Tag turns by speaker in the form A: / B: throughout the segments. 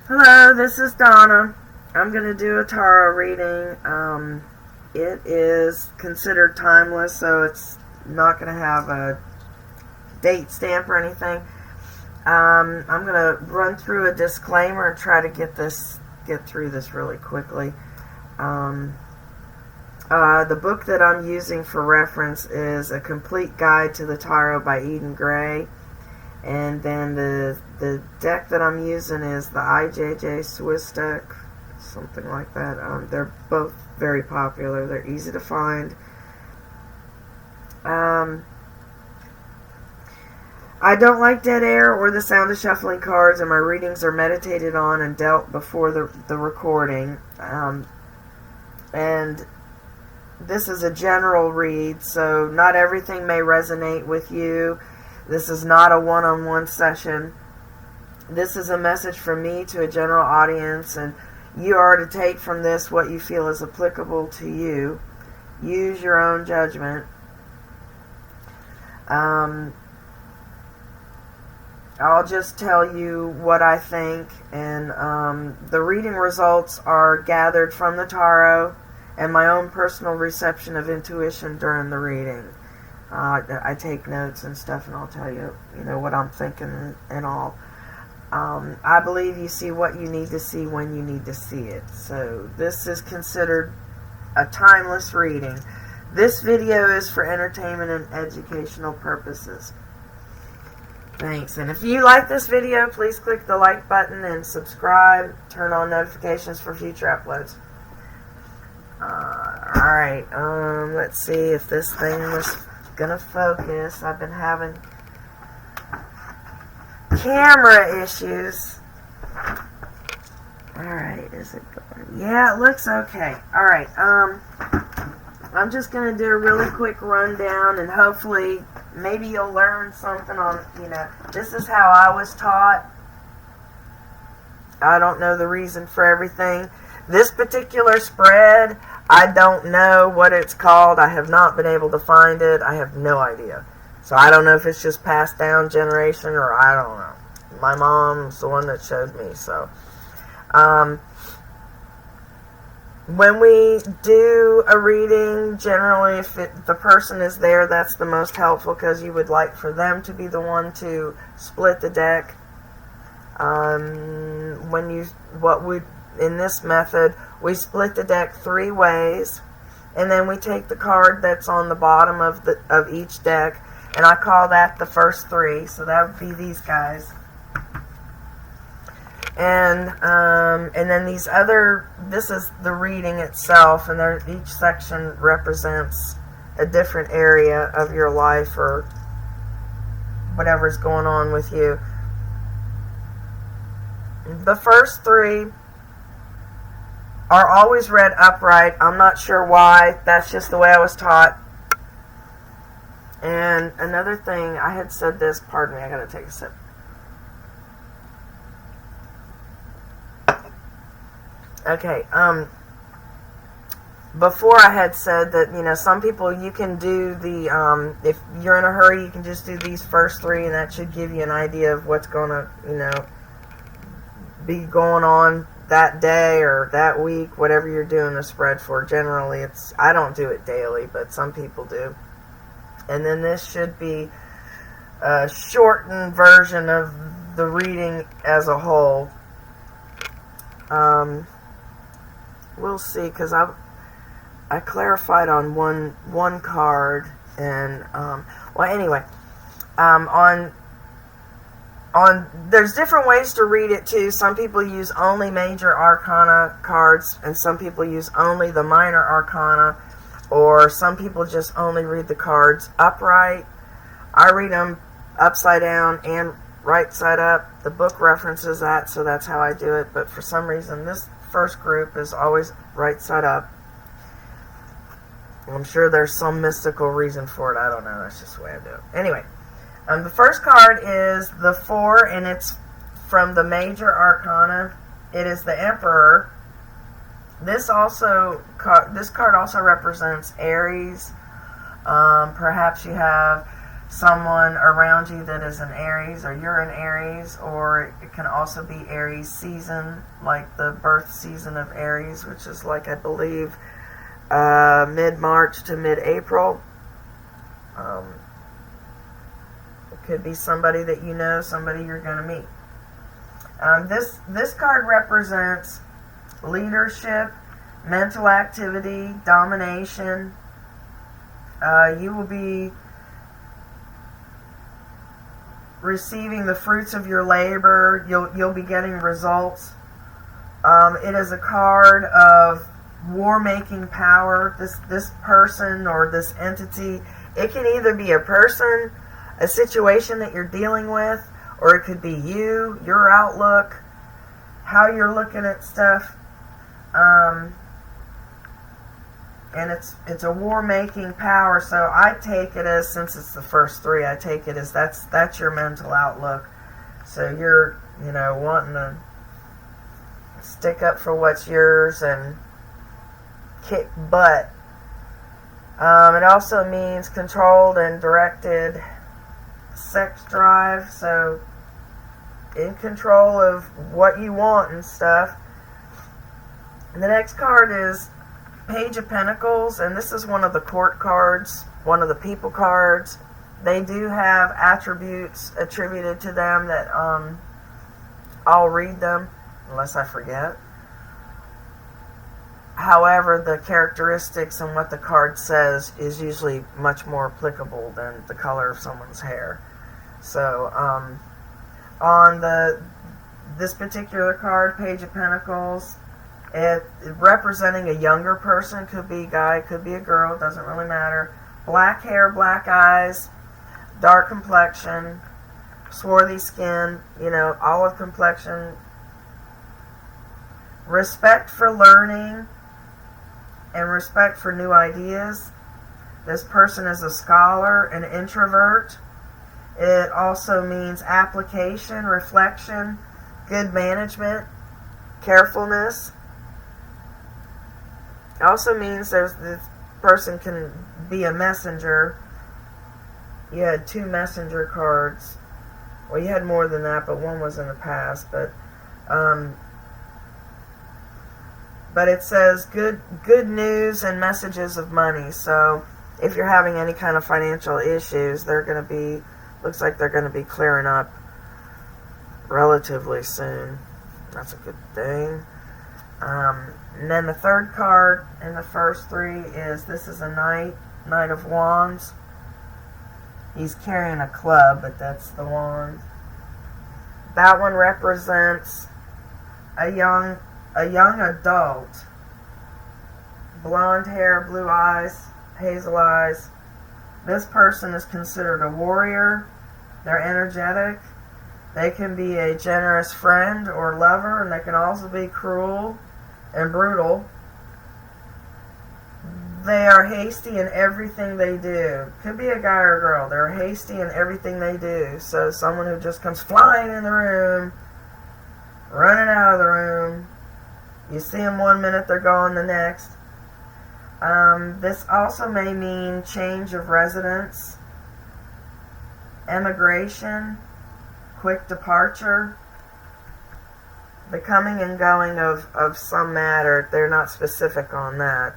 A: Hello, this is Donna. I'm going to do a tarot reading. It is considered timeless, so it's not going to have a date stamp or anything. I'm going to run through a disclaimer and try to get through this really quickly. The book that I'm using for reference is A Complete Guide to the Tarot by Eden Gray. And then the deck that I'm using is the IJJ Swiss deck, something like that. They're both very popular. They're easy to find. I don't like dead air or the sound of shuffling cards, and my readings are meditated on and dealt before the recording. And this is a general read, so not everything may resonate with you. This is not a one-on-one session. This is a message from me to a general audience, and you are to take from this what you feel is applicable to you. Use your own judgment. I'll just tell you what I think, and the reading results are gathered from the tarot and my own personal reception of intuition during the reading. I take notes and stuff, and I'll tell you, what I'm thinking and all. I believe you see what you need to see when you need to see it. So this is considered a timeless reading. This video is for entertainment and educational purposes. Thanks. And if you like this video, please click the like button and subscribe. Turn on notifications for future uploads. Alright, let's see if this thing was gonna focus. I've been having camera issues. Alright, is it going? Yeah, it looks okay. Alright, I'm just gonna do a really quick rundown, and hopefully maybe you'll learn something on, this is how I was taught. I don't know the reason for everything. This particular spread, I don't know what it's called. I have not been able to find it. I have no idea. So I don't know if it's just passed down generation, or I don't know. My mom's the one that showed me. So when we do a reading, generally if the person is there, that's the most helpful, because you would like for them to be the one to split the deck. In this method, we split the deck 3 ways, and then we take the card that's on the bottom of each deck, and I call that the first 3. So that would be these guys, and then these other. This is the reading itself, and each section represents a different area of your life or whatever's going on with you. The first 3 are always read upright. I'm not sure why. That's just the way I was taught. And another thing, I had said this, pardon me, I gotta take a sip. Okay, before I had said that, some people, you can do the, if you're in a hurry, you can just do these first 3, and that should give you an idea of what's gonna, be going on that day or that week, whatever you're doing the spread for. Generally, I don't do it daily, but some people do. And then this should be a shortened version of the reading as a whole. We'll see, because I clarified on one card, and well, anyway, there's different ways to read it too. Some people use only major arcana cards, and some people use only the minor arcana, or some people just only read the cards upright. I read them upside down and right side up. The book references that, so that's how I do it. But for some reason, this first group is always right side up. I'm sure there's some mystical reason for it. I don't know. That's just the way I do it. Anyway. The first card is the 4, and it's from the major arcana. It is the Emperor. This card also represents Aries. Perhaps you have someone around you that is an Aries, or you're an Aries, or it can also be Aries season, like the birth season of Aries, which is like, I believe, mid-March to mid-April. It could be somebody that you know, somebody you're going to meet. This card represents leadership, mental activity, domination. You will be receiving the fruits of your labor. You'll be getting results. It is a card of war-making power. This person or this entity, it can either be a person, a situation that you're dealing with, or it could be you, your outlook, how you're looking at stuff. And it's a war-making power, so I take it as, since it's the first three, I take it as that's your mental outlook. So you're, wanting to stick up for what's yours and kick butt. It also means controlled and directed sex drive, so in control of what you want and stuff. And the next card is Page of Pentacles, and this is one of the court cards, one of the people cards. They do have attributes attributed to them that I'll read them unless I forget. However, the characteristics and what the card says is usually much more applicable than the color of someone's hair. So, on this particular card, Page of Pentacles, it representing a younger person, could be a guy, could be a girl, doesn't really matter. Black hair, black eyes, dark complexion, swarthy skin, olive complexion. Respect for learning and respect for new ideas. This person is a scholar, an introvert. It also means application, reflection, good management, carefulness. It also means this person can be a messenger. You had 2 messenger cards. Well, you had more than that, but one was in the past. But it says good news and messages of money. So if you're having any kind of financial issues, looks like they're going to be clearing up relatively soon. That's a good thing. And then the third card in the first 3 is, this is a Knight of Wands. He's carrying a club, but that's the wand. That one represents a young adult. Blonde hair, blue eyes, hazel eyes. This person is considered a warrior. They're energetic. They can be a generous friend or lover, and they can also be cruel and brutal. They are hasty in everything they do. Could be a guy or a girl. They're hasty in everything they do. So someone who just comes flying in the room, running out of the room. You see them one minute, they're gone the next. This also may mean change of residence, emigration, quick departure, the coming and going of some matter. They're not specific on that.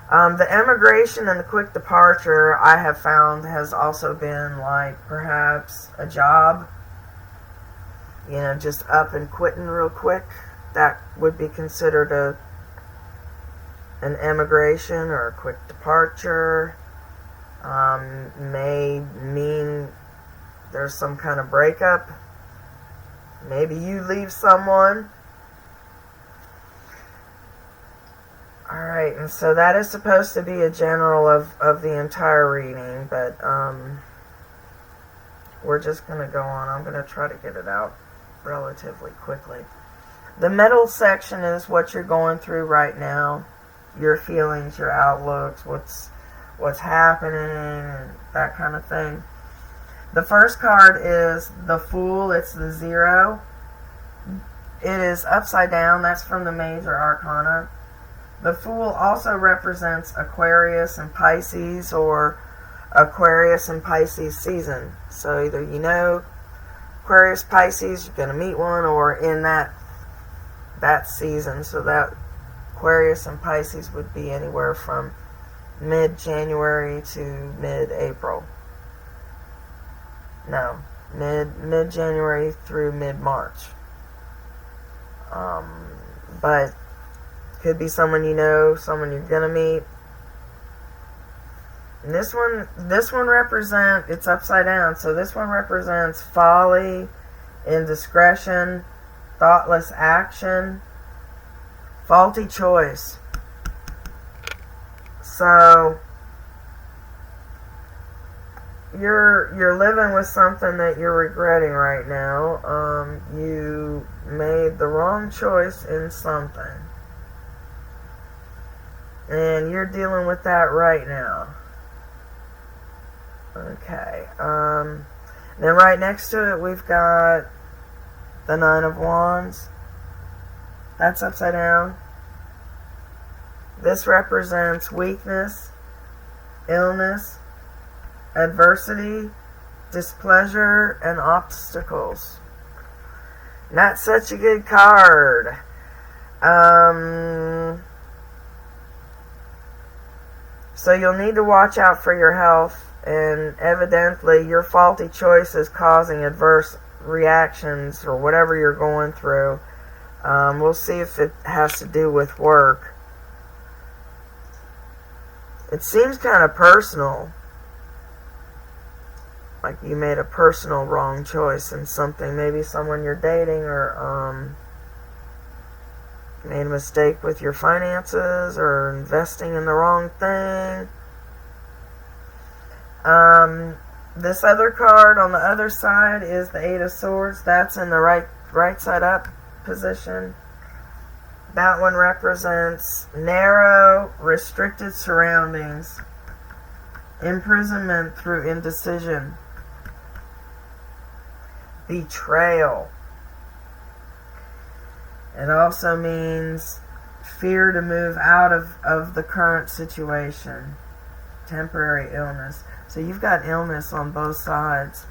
A: The emigration and the quick departure, I have found, has also been like perhaps a job, just up and quitting real quick. That would be considered an emigration or a quick departure. May mean there's some kind of breakup. Maybe you leave someone. Alright, and so that is supposed to be a general of the entire reading, but we're just going to go on. I'm going to try to get it out relatively quickly. The middle section is what you're going through right now, your feelings, your outlooks, what's happening, and that kind of thing. The first card is the Fool. It's the 0. It is upside down. That's from the Major Arcana. The Fool also represents Aquarius and Pisces, or Aquarius and Pisces season. So either you know Aquarius, Pisces, you're going to meet one, or in that season. So that Aquarius and Pisces would be anywhere from mid-January to mid-April. No, mid-January through mid-March. But could be someone you know, someone you're gonna meet. And this one represents, it's upside down, so this one represents folly, indiscretion, thoughtless action, faulty choice. So you're living with something that you're regretting right now. You made the wrong choice in something, and you're dealing with that right now. Okay. Then right next to it, we've got the Nine of Wands. That's upside down. This represents weakness, illness, adversity, displeasure, and obstacles. Not such a good card. So you'll need to watch out for your health, and evidently your faulty choice is causing adverse reactions or whatever you're going through. We'll see if it has to do with work. It seems kind of personal. Like you made a personal wrong choice in something. Maybe someone you're dating, or made a mistake with your finances, or investing in the wrong thing. This other card on the other side is the Eight of Swords. That's in the right side up position. That one represents narrow, restricted surroundings, imprisonment through indecision, betrayal. It also means fear to move out of the current situation, temporary illness. So you've got illness on both sides.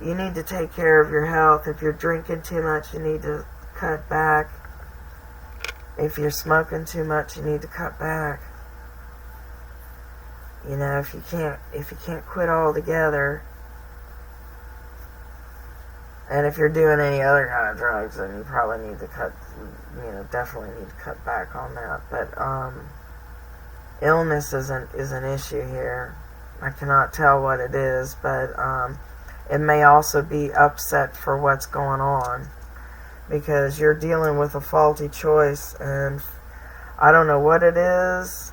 A: You need to take care of your health. If you're drinking too much, you need to cut back. If you're smoking too much, you need to cut back. You know, if you can't quit altogether, and if you're doing any other kind of drugs, then you probably need to definitely need to cut back on that. But illness is an issue here. I cannot tell what it is, but it may also be upset for what's going on, because you're dealing with a faulty choice, and I don't know what it is.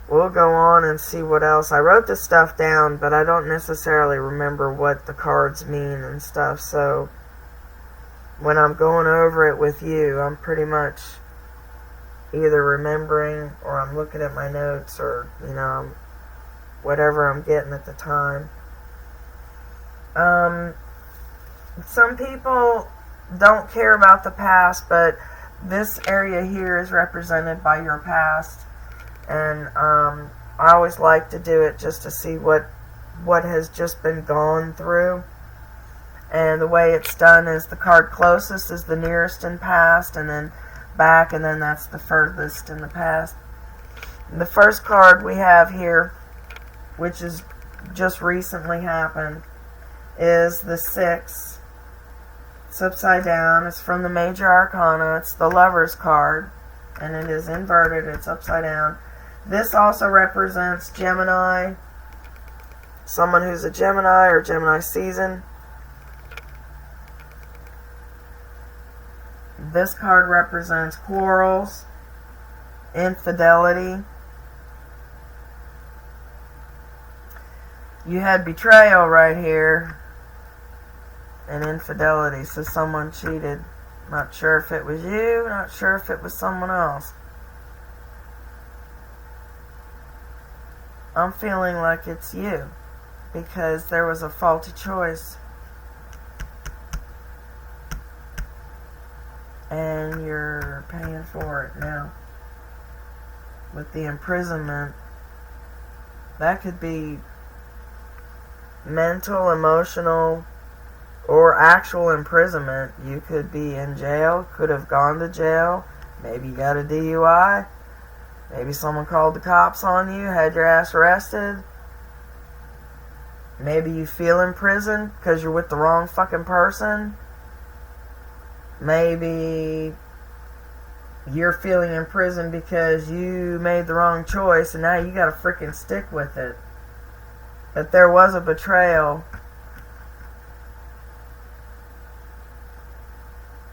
A: We'll go on and see what else. I wrote this stuff down, but I don't necessarily remember what the cards mean and stuff, so when I'm going over it with you, I'm pretty much either remembering, or I'm looking at my notes, or, whatever I'm getting at the time. Some people don't care about the past, but this area here is represented by your past, and I always like to do it just to see what has just been gone through. And the way it's done is the card closest is the nearest in past, and then back, and then that's the furthest in the past. And the first card we have here, which is just recently happened, is the Six. It's upside down. It's from the Major Arcana. It's the Lover's card, and it is inverted. It's upside down. This also represents Gemini, someone who's a Gemini or Gemini season. This card represents quarrels, infidelity. You had betrayal right here, and infidelity. So someone cheated. Not sure if it was you, not sure if it was someone else. I'm feeling like it's you, because there was a faulty choice, and you're paying for it now with the imprisonment That could be mental, emotional, or actual imprisonment. You could be in jail, could have gone to jail. Maybe you got a DUI. Maybe someone called the cops on you, had your ass arrested. Maybe you feel in prison because you're with the wrong fucking person. Maybe you're feeling in prison because you made the wrong choice and now you gotta freaking stick with it. But there was a betrayal.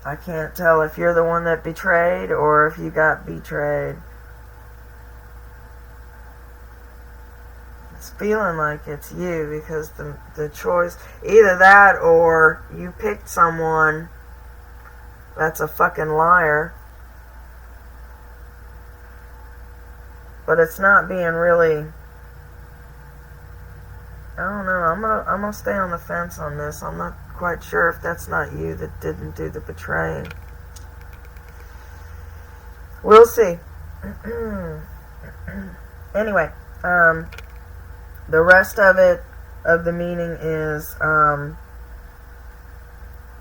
A: I can't tell if you're the one that betrayed or if you got betrayed. It's feeling like it's you because the choice, either that or you picked someone that's a fucking liar. But it's not being really, I don't know, I'm gonna stay on the fence on this. I'm not quite sure if that's not you that didn't do the betraying. We'll see. Anyway, the rest of it, of the meaning is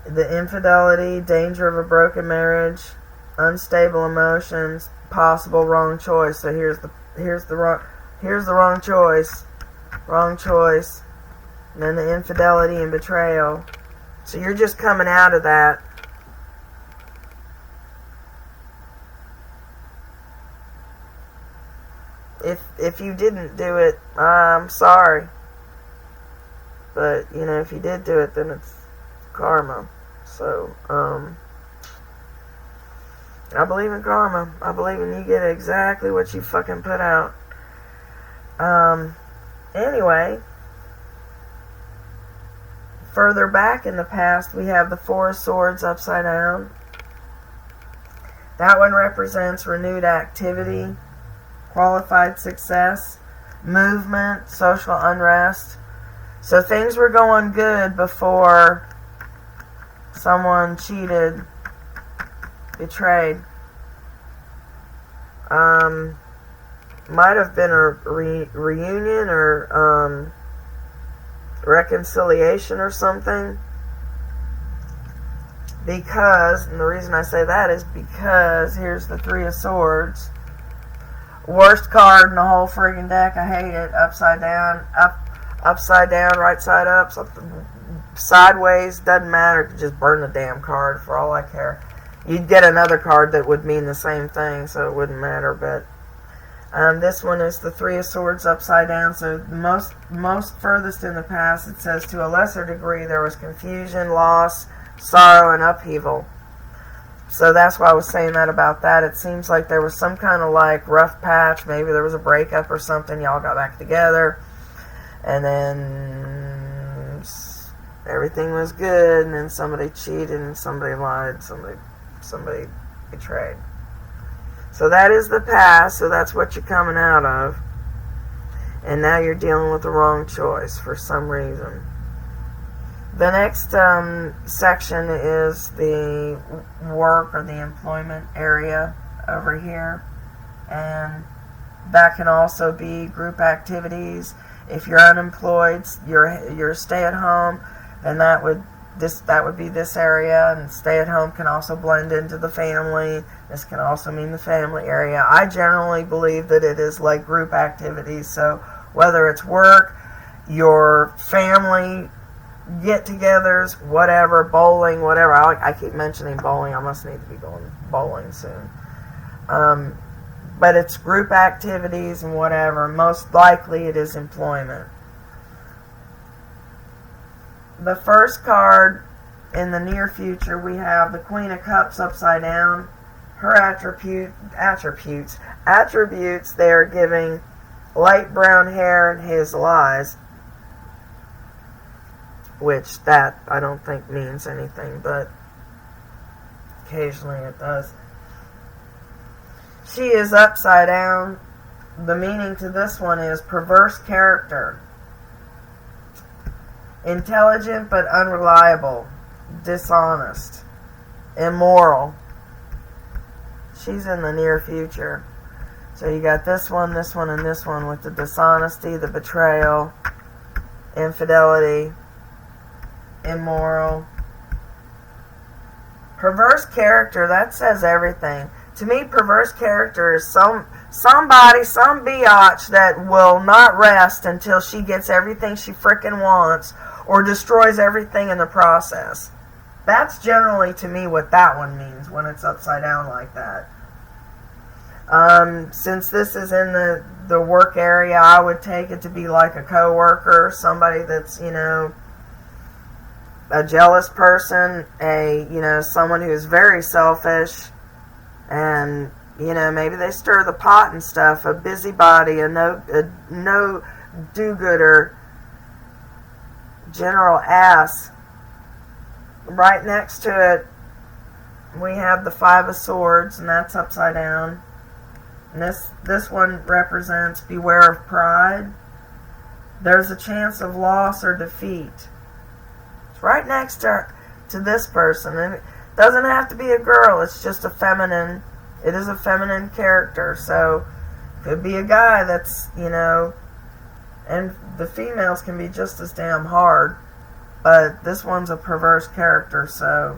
A: the infidelity, danger of a broken marriage, unstable emotions, possible wrong choice. So here's the wrong choice, and then the infidelity and betrayal. So you're just coming out of that. If you didn't do it, I'm sorry. But, you know, if you did do it, then it's karma. So, I believe in karma. I believe in you get exactly what you fucking put out. Anyway, further back in the past, we have the Four of Swords upside down. That one represents renewed activity, qualified success, movement, social unrest. So things were going good before someone cheated, betrayed. Might have been a reunion or reconciliation or something. Because, and the reason I say that is because here's the Three of Swords. Worst card in the whole friggin' deck. I hate it. Upside down, upside down, right side up, sideways, doesn't matter. Just burn the damn card for all I care. You'd get another card that would mean the same thing, so it wouldn't matter. But this one is the Three of Swords upside down. So most furthest in the past, it says to a lesser degree there was confusion, loss, sorrow, and upheaval. So that's why I was saying that about that. It seems like there was some kind of like rough patch. Maybe there was a breakup or something. Y'all got back together. And then everything was good. And then somebody cheated and somebody lied. Somebody betrayed. So that is the past. So that's what you're coming out of. And now you're dealing with the wrong choice for some reason. The next section is the work or the employment area over here, and that can also be group activities. If you're unemployed, you're stay at home, then that would be this area. And stay at home can also blend into the family. This can also mean the family area. I generally believe that it is like group activities. So whether it's work, your family get-togethers, whatever, bowling, whatever. I keep mentioning bowling. I must need to be going bowling soon. But it's group activities and whatever. Most likely it is employment. The first card in the near future, we have the Queen of Cups upside down. Her attributes, they are giving light brown hair and hazel eyes. Which that I don't think means anything, but occasionally it does. She is upside down. The meaning to this one is perverse character. Intelligent but unreliable. Dishonest. Immoral. She's in the near future. So you got this one, and this one with the dishonesty, the betrayal, infidelity, immoral. Perverse character, that says everything. To me, perverse character is somebody, some biatch that will not rest until she gets everything she frickin' wants or destroys everything in the process. That's generally, to me, what that one means when it's upside down like that. Since this is in the work area, I would take it to be like a coworker, somebody that's, you know, a jealous person, someone who's very selfish, and, you know, maybe they stir the pot and stuff, a busybody, a no do-gooder, general ass. Right next to it, we have the Five of Swords, and that's upside down. And this one represents beware of pride. There's a chance of loss or defeat. It's right next to this person. And it doesn't have to be a girl. It's just it is a feminine character. So, could be a guy that's, you know, and the females can be just as damn hard. But this one's a perverse character, so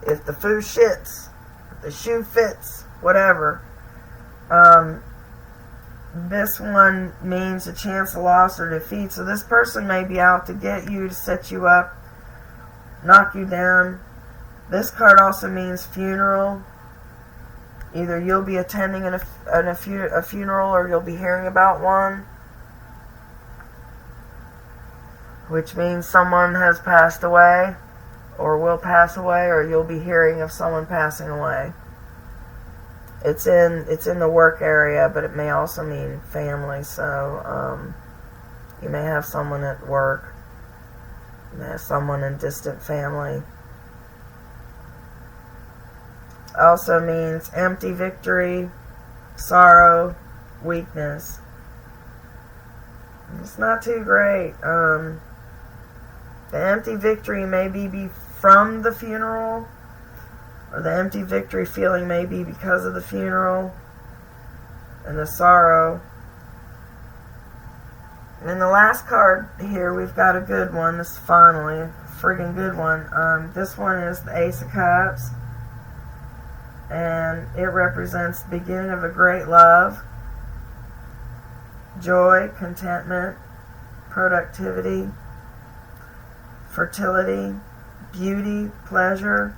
A: if the foo shits, if the shoe fits, whatever. This one means a chance of loss or defeat. So this person may be out to get you, to set you up, knock you down. This card also means funeral. Either you'll be attending a funeral or you'll be hearing about one. Which means someone has passed away or will pass away, or you'll be hearing of someone passing away. It's in the work area, but it may also mean family. So you may have someone at work, you may have someone in distant family. Also means empty victory, sorrow, weakness. It's not too great. The empty victory may be from the funeral, or the empty victory feeling may be because of the funeral, and the sorrow. And then the last card here, we've got a good one. This is finally a friggin' good one. This one is the Ace of Cups, and it represents the beginning of a great love, joy, contentment, productivity, fertility, beauty, pleasure.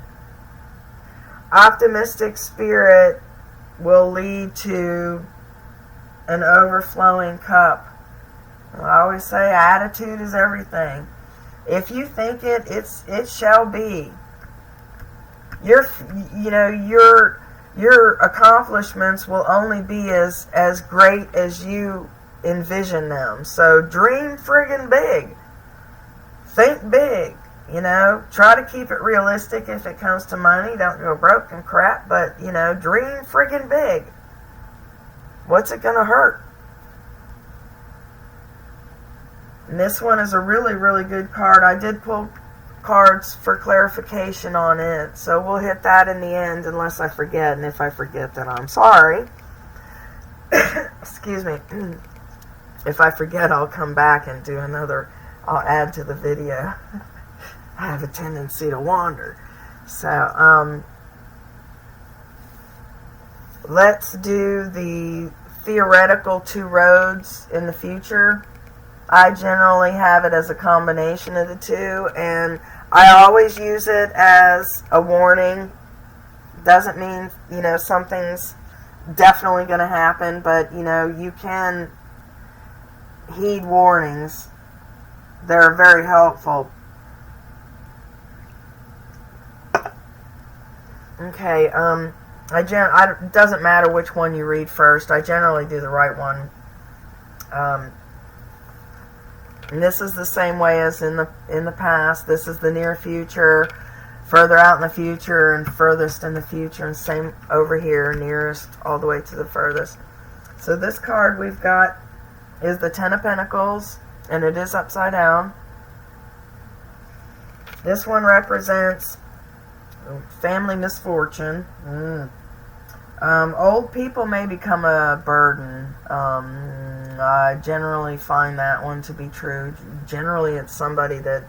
A: Optimistic spirit will lead to an overflowing cup. I always say attitude is everything. If you think it shall be. Your accomplishments will only be as great as you envision them. So dream friggin' big. Think big, you know. Try to keep it realistic if it comes to money. Don't go broke and crap, but, you know, dream friggin' big. What's it gonna hurt? And this one is a really, really good card. I did pull cards for clarification on it, so we'll hit that in the end unless I forget, and if I forget, then I'm sorry. Excuse me. If I forget, I'll come back and do another. I'll add to the video. I have a tendency to wander. So, let's do the theoretical two roads in the future. I generally have it as a combination of the two, and I always use it as a warning. Doesn't mean, you know, something's definitely going to happen, but, you know, you can heed warnings. They're very helpful. Okay, it doesn't matter which one you read first. I generally do the right one. And this is the same way as in the past. This is the near future, further out in the future, and furthest in the future, and same over here, nearest all the way to the furthest. So this card we've got is the Ten of Pentacles, and it is upside down. This one represents family misfortune, Old people may become a burden. I generally find that one to be true. Generally, it's somebody that,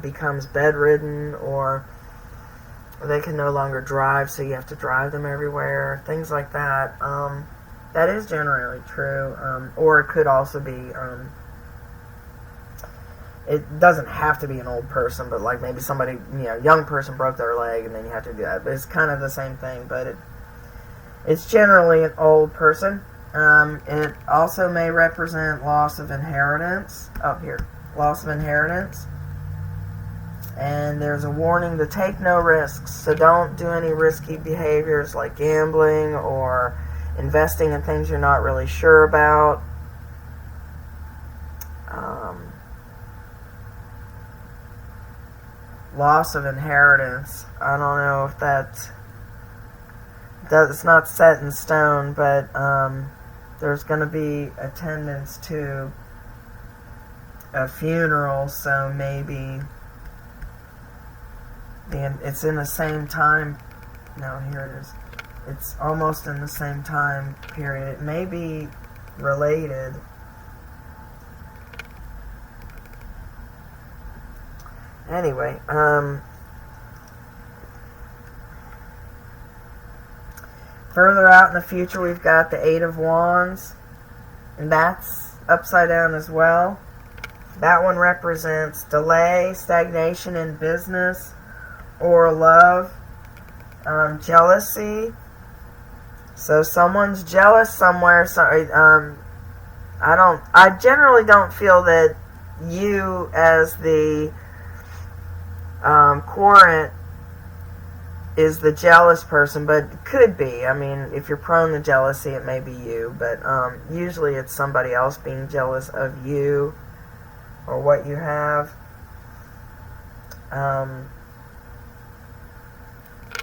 A: becomes bedridden, or they can no longer drive, so you have to drive them everywhere. Things like that. That is generally true. Or it could also be, it doesn't have to be an old person, but like maybe somebody, young person broke their leg and then you have to do that. But it's kind of the same thing, but it's generally an old person. It also may represent loss of inheritance. Up here, loss of inheritance. And there's a warning to take no risks. So don't do any risky behaviors like gambling or investing in things you're not really sure about. Loss of inheritance. I don't know if it's not set in stone, but there's going to be attendance to a funeral, so maybe it's in the same time. No, here it is. It's almost in the same time period. It may be related. Anyway, further out in the future, we've got the Eight of Wands, and that's upside down as well. That one represents delay, stagnation in business or love, jealousy. So someone's jealous somewhere. Sorry, I generally don't feel that you as the querent is the jealous person, but it could be. I mean, if you're prone to jealousy, it may be you, but usually it's somebody else being jealous of you or what you have.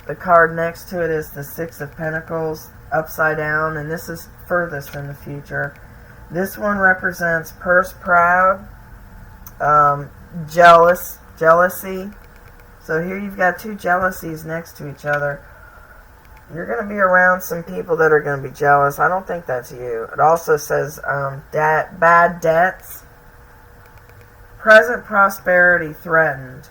A: The card next to it is the Six of Pentacles upside down, and this is furthest in the future. This one represents purse proud, jealousy. So here you've got two jealousies next to each other. You're going to be around some people that are going to be jealous. I don't think that's you. It also says bad debts. Present prosperity threatened.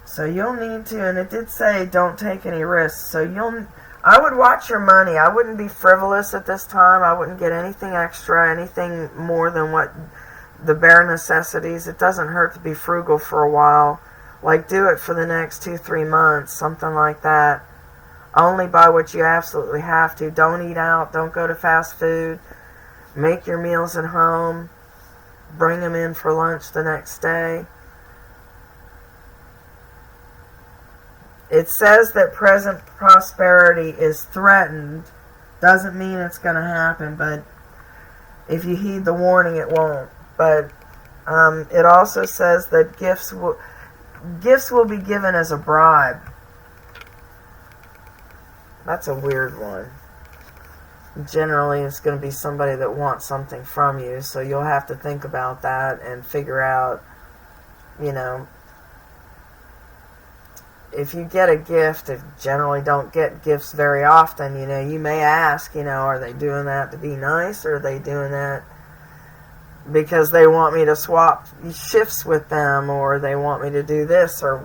A: So you'll need to, and it did say don't take any risks. So I would watch your money. I wouldn't be frivolous at this time. I wouldn't get anything extra, anything more than what the bare necessities. It doesn't hurt to be frugal for a while. Like, do it for the next 2-3 months, something like that. Only buy what you absolutely have to. Don't eat out. Don't go to fast food. Make your meals at home. Bring them in for lunch the next day. It says that present prosperity is threatened. Doesn't mean it's going to happen, but if you heed the warning, it won't. But it also says that gifts will be given as a bribe. That's a weird one. Generally, it's going to be somebody that wants something from you, so you'll have to think about that and figure out, if you get a gift, if generally don't get gifts very often, you may ask, are they doing that to be nice, or are they doing that because they want me to swap shifts with them, or they want me to do this, or,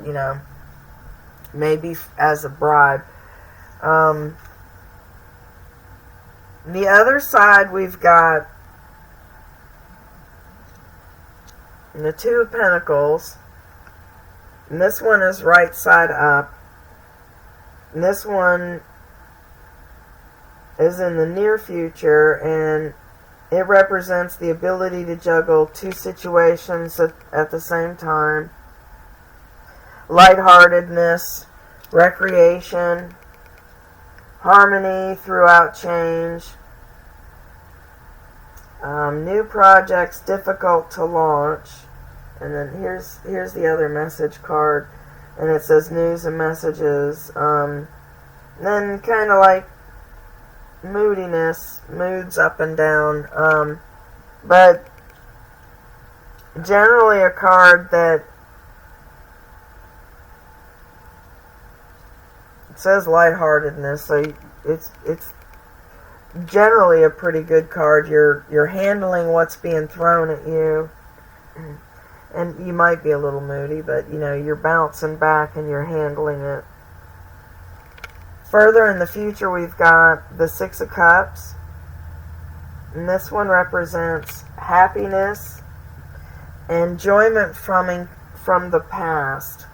A: maybe as a bribe. The other side, we've got the Two of Pentacles, and this one is right side up, and this one is in the near future, and it represents the ability to juggle two situations at the same time. Lightheartedness, recreation, harmony throughout change. New projects difficult to launch. And then here's the other message card, and it says news and messages. Then kind of like moodiness, moods up and down. But generally a card that says lightheartedness, so it's generally a pretty good card. You're handling what's being thrown at you, and you might be a little moody, but you're bouncing back and you're handling it. Further in the future, we've got the Six of Cups, and this one represents happiness, enjoyment from the past,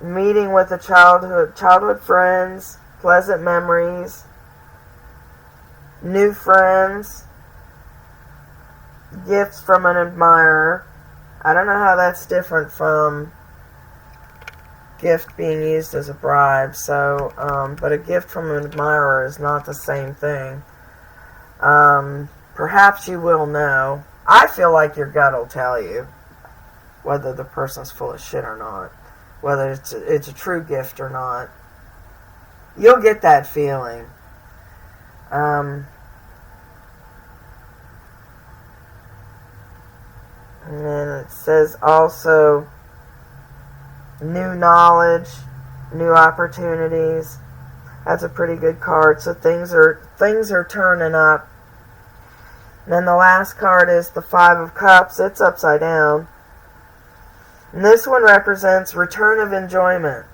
A: meeting with childhood friends, pleasant memories, new friends, gifts from an admirer. I don't know how that's different from gift being used as a bribe, so but a gift from an admirer is not the same thing. Perhaps you will know. I feel like your gut will tell you whether the person's full of shit or not, whether it's a true gift or not. You'll get that feeling. And then it says also new knowledge, new opportunities. That's a pretty good card. So things are turning up. And then the last card is the Five of Cups. It's upside down. And this one represents return of enjoyment,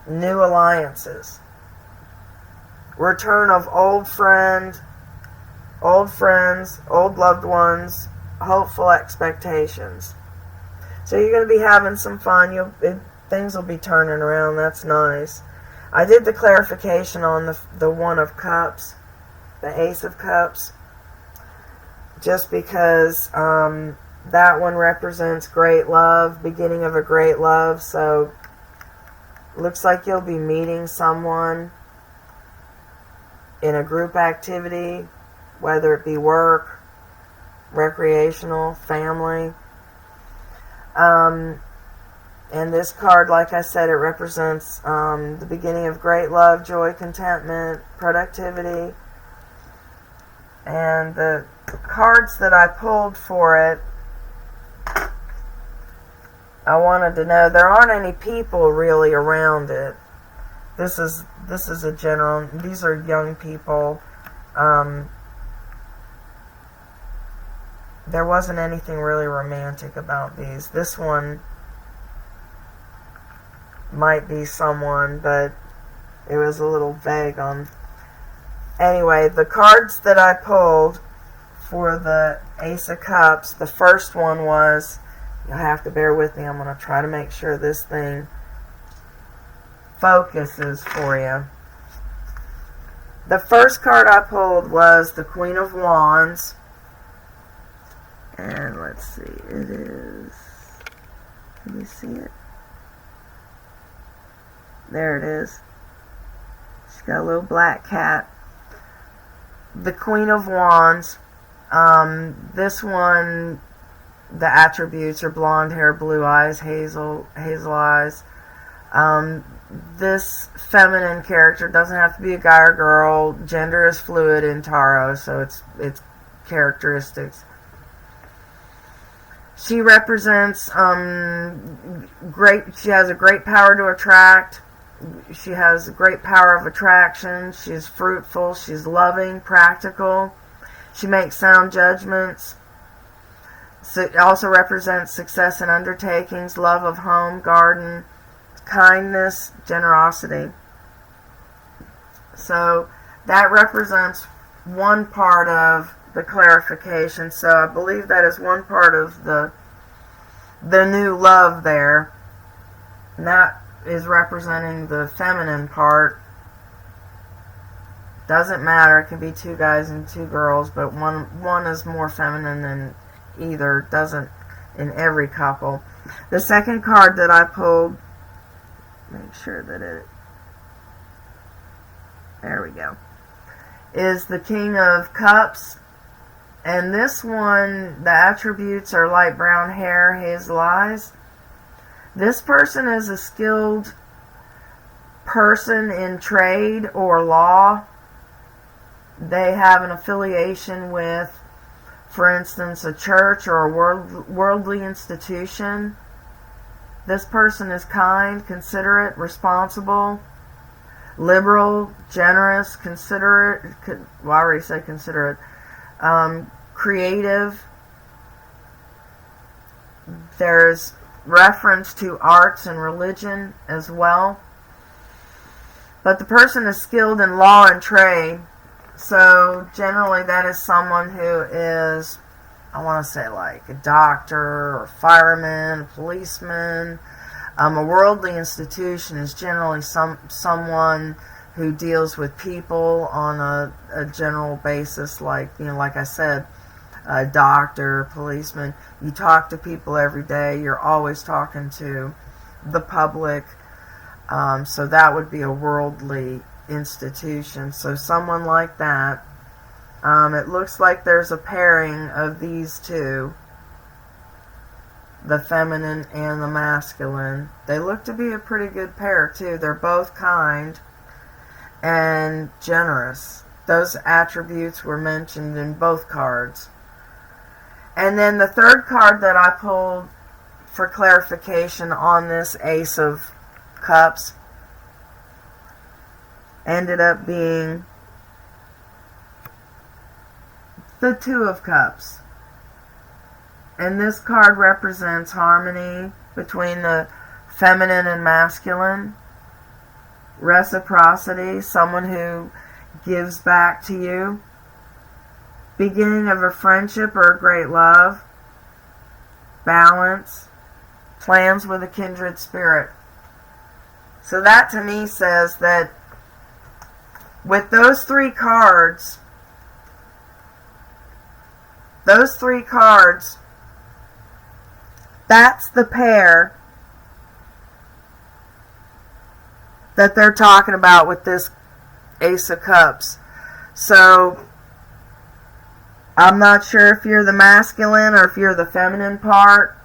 A: new alliances, return of old friends, old loved ones, hopeful expectations. So you're going to be having some fun. Things will be turning around. That's nice. I did the clarification on the One of Cups, the Ace of Cups, just because that one represents great love, beginning of a great love. So looks like you'll be meeting someone in a group activity, whether it be work, recreational, family. And this card, like I said, it represents the beginning of great love, joy, contentment, productivity. And the cards that I pulled for it, I wanted to know there aren't any people really around it. This is a general. These are young people. There wasn't anything really romantic about these. This one might be someone, but it was a little vague on. Anyway, the cards that I pulled for the Ace of Cups, the first one was, you'll have to bear with me, I'm going to try to make sure this thing focuses for you. The first card I pulled was the Queen of Wands. And let's see, it is, can you see it? There it is. She's got a little black cat. The Queen of Wands. This one, the attributes are blonde hair, blue eyes, hazel eyes. This feminine character doesn't have to be a guy or girl. Gender is fluid in tarot, so it's characteristics. She represents she has a great power to attract. She has a great power of attraction. She's fruitful. She's loving, practical. She makes sound judgments. So it also represents success in undertakings, love of home, garden, kindness, generosity. So that represents one part of the clarification. So I believe that is one part of the new love there. And that is representing the feminine part. Doesn't matter, it can be two guys and two girls, but one is more feminine than either. Doesn't in every couple. The second card that I pulled, make sure that there we go, is the King of Cups. And this one, the attributes are light brown hair, hazel eyes. This person is a skilled person in trade or law. They have an affiliation with, for instance, a church or a worldly institution. This person is kind, considerate, responsible, liberal, generous, considerate, well, I already said considerate, creative. There's reference to arts and religion as well. But the person is skilled in law and trade. So generally that is someone who is, I want to say like a doctor or a fireman, a policeman. A worldly institution is generally someone who deals with people on a general basis, like, you know, like I said, a doctor, policeman. You talk to people every day. You're always talking to the public. So that would be a worldly institution. So someone like that. It looks like there's a pairing of these two, the feminine and the masculine. They look to be a pretty good pair too. They're both kind and generous. Those attributes were mentioned in both cards. And then the third card that I pulled for clarification on this Ace of Cups ended up being the Two of Cups. And this card represents harmony between the feminine and masculine, reciprocity, someone who gives back to you, beginning of a friendship or a great love, balance, plans with a kindred spirit. So that to me says that with those three cards, that's the pair that they're talking about with this Ace of Cups. So I'm not sure if you're the masculine or if you're the feminine part,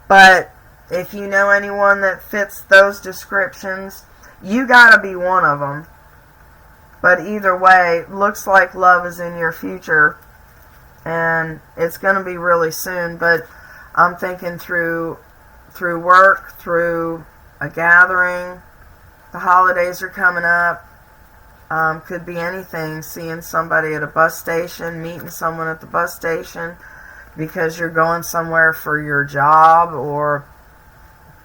A: but if you know anyone that fits those descriptions, you gotta be one of them. But either way, looks like love is in your future, and it's gonna be really soon. But I'm thinking through work, through a gathering. The holidays are coming up. Could be anything. Seeing somebody at a bus station, meeting someone at the bus station because you're going somewhere for your job, or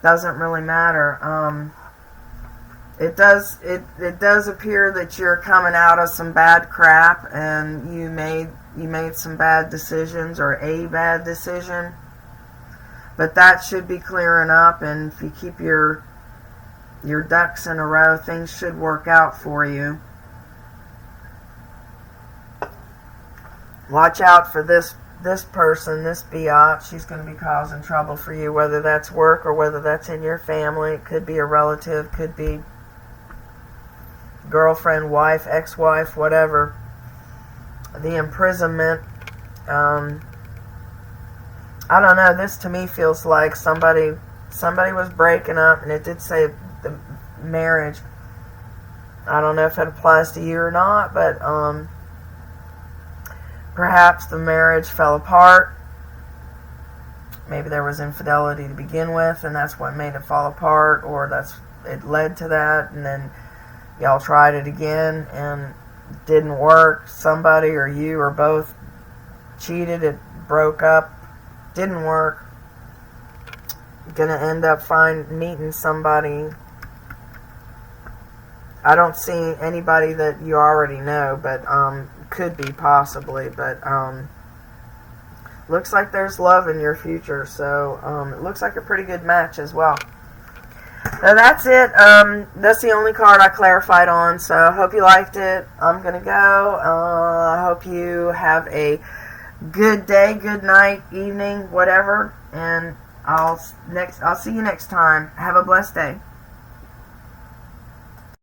A: doesn't really matter. It does appear that you're coming out of some bad crap, and you made some bad decisions or a bad decision. But that should be clearing up, and if you keep your ducks in a row, things should work out for you. Watch out for this person, this biatch. She's going to be causing trouble for you, whether that's work or whether that's in your family. It could be a relative, could be girlfriend, wife, ex-wife, whatever. The imprisonment, I don't know, this to me feels like somebody was breaking up, and it did say the marriage. I don't know if it applies to you or not, but perhaps the marriage fell apart. Maybe there was infidelity to begin with, and that's what made it fall apart, or it led to that, and then y'all tried it again and didn't work. Somebody or you or both cheated, it broke up, didn't work. Gonna end up meeting somebody. I don't see anybody that you already know, but could be possibly, but looks like there's love in your future, so it looks like a pretty good match as well. So that's it. That's the only card I clarified on, so I hope you liked it. I'm gonna go. I hope you have a good day, good night, evening, whatever, and I'll see you next time. Have a blessed day.